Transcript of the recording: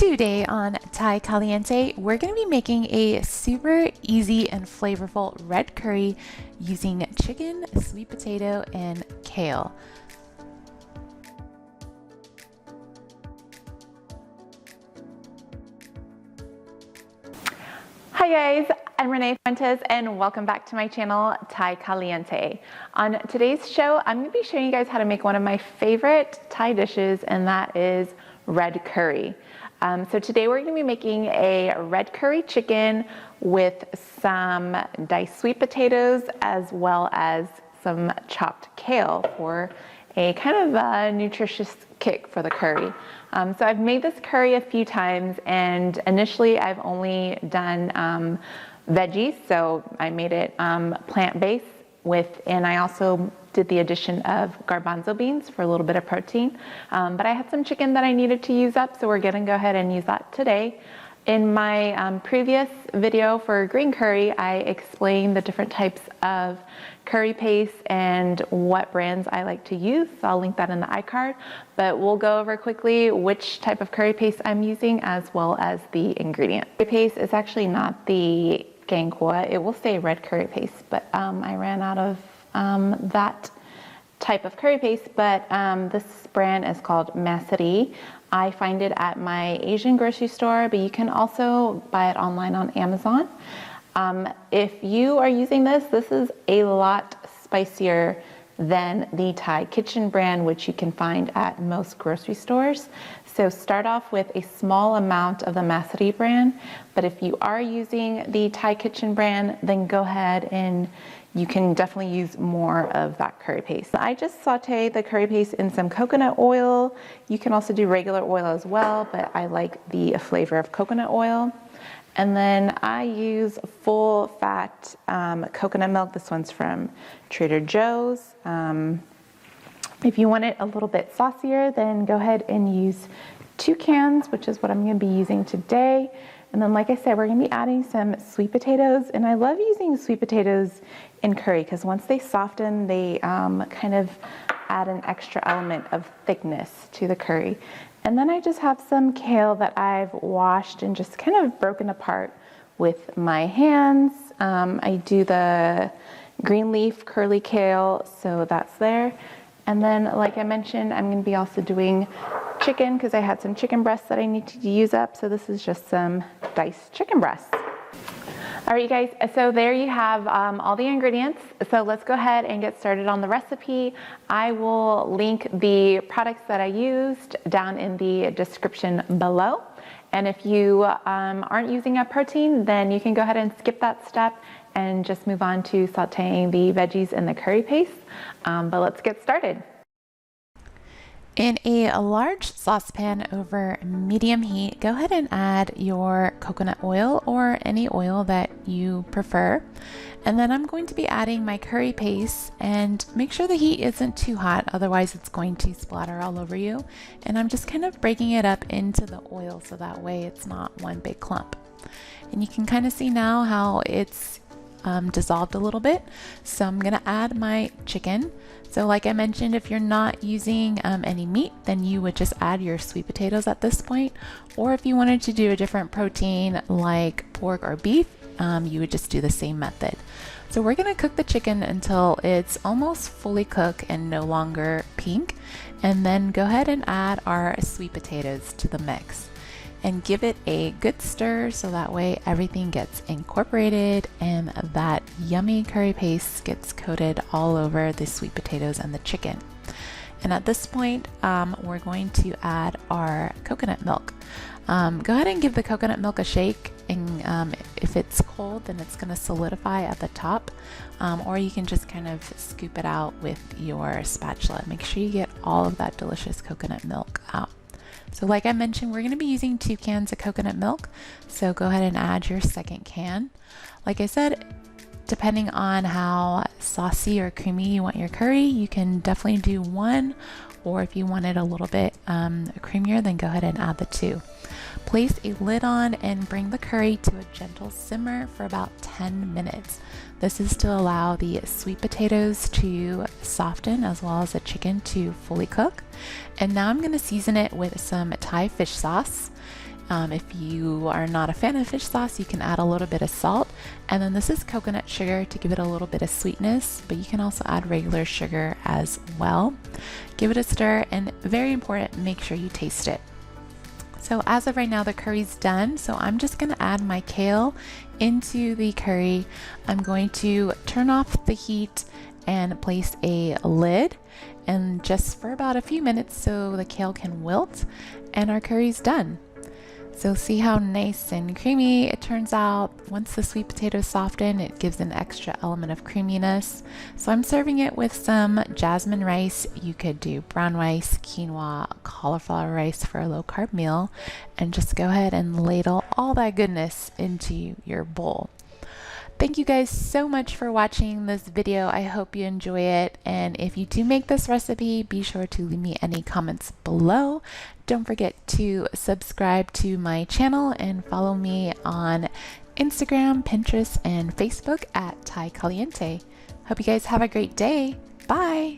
Today on Thai Caliente, we're going to be making a super easy and flavorful red curry using chicken, sweet potato, and kale. Hi guys, I'm Renee Fuentes and welcome back to my channel, Thai Caliente. On today's show, I'm going to be showing you guys how to make one of my favorite Thai dishes, and that is red curry. So today we're going to be making a red curry chicken with some diced sweet potatoes as well as some chopped kale for a kind of a nutritious kick for the curry. So I've made this curry a few times, and initially I've only done veggies, so I made it plant-based and I also did the addition of garbanzo beans for a little bit of protein. But I had some chicken that I needed to use up, so we're gonna go ahead and use that today. In my previous video for green curry, I explained the different types of curry paste and what brands I like to use. So I'll link that in the iCard, but we'll go over quickly which type of curry paste I'm using as well as the ingredient. Curry paste is actually not the gangkwa. It will say red curry paste, but I ran out of that type of curry paste, but this brand is called Maseri. I find it at my Asian grocery store, but you can also buy it online on Amazon. If you are using this is a lot spicier than the Thai Kitchen brand, which you can find at most grocery stores. So start off with a small amount of the Maseri brand, but if you are using the Thai Kitchen brand, then go ahead and you can definitely use more of that curry paste. I just saute the curry paste in some coconut oil. You can also do regular oil as well, but I like the flavor of coconut oil. And then I use full fat coconut milk. This one's from Trader Joe's. If you want it a little bit saucier, then go ahead and use 2 cans, which is what I'm going to be using today. And then, like I said, we're going to be adding some sweet potatoes. And I love using sweet potatoes in curry because once they soften, they kind of add an extra element of thickness to the curry. And then I just have some kale that I've washed and just kind of broken apart with my hands. I do the green leaf curly kale, so that's there. And then, like I mentioned, I'm going to be also doing chicken because I had some chicken breasts that I need to use up. So this is just some diced chicken breasts. All right, you guys, so there you have all the ingredients. So let's go ahead and get started on the recipe. I will link the products that I used down in the description below. And if you aren't using a protein, then you can go ahead and skip that step and just move on to sauteing the veggies in the curry paste. But let's get started. In a large saucepan over medium heat, go ahead and add your coconut oil or any oil that you prefer. And then I'm going to be adding my curry paste, and make sure the heat isn't too hot, otherwise it's going to splatter all over you. And I'm just kind of breaking it up into the oil so that way it's not one big clump. And you can kind of see now how it's dissolved a little bit. So I'm gonna add my chicken. So like I mentioned, if you're not using any meat, then you would just add your sweet potatoes at this point. Or if you wanted to do a different protein like pork or beef, you would just do the same method. So we're gonna cook the chicken until it's almost fully cooked and no longer pink. And then go ahead and add our sweet potatoes to the mix. And give it a good stir so that way everything gets incorporated and that yummy curry paste gets coated all over the sweet potatoes and the chicken. And at this point, we're going to add our coconut milk. Go ahead and give the coconut milk a shake, and if it's cold, then it's going to solidify at the top, or you can just kind of scoop it out with your spatula. Make sure you get all of that delicious coconut milk out. So like I mentioned, we're going to be using 2 cans of coconut milk, so go ahead and add your second can. Like I said, depending on how saucy or creamy you want your curry, you can definitely do 1, or if you want it a little bit creamier, then go ahead and add the 2. Place a lid on and bring the curry to a gentle simmer for about 10 minutes. This is to allow the sweet potatoes to soften as well as the chicken to fully cook. And now I'm going to season it with some Thai fish sauce. If you are not a fan of fish sauce, you can add a little bit of salt. And then this is coconut sugar to give it a little bit of sweetness, but you can also add regular sugar as well. Give it a stir, and very important, make sure you taste it. So as of right now, the curry's done. So I'm just gonna add my kale into the curry. I'm going to turn off the heat and place a lid, and just for about a few minutes so the kale can wilt, and our curry's done. So see how nice and creamy it turns out. Once the sweet potatoes soften, it gives an extra element of creaminess. So I'm serving it with some jasmine rice. You could do brown rice, quinoa, cauliflower rice for a low carb meal, and just go ahead and ladle all that goodness into your bowl. Thank you guys so much for watching this video. I hope you enjoy it. And if you do make this recipe, be sure to leave me any comments below. Don't forget to subscribe to my channel and follow me on Instagram, Pinterest, and Facebook at Caliente. Hope you guys have a great day. Bye.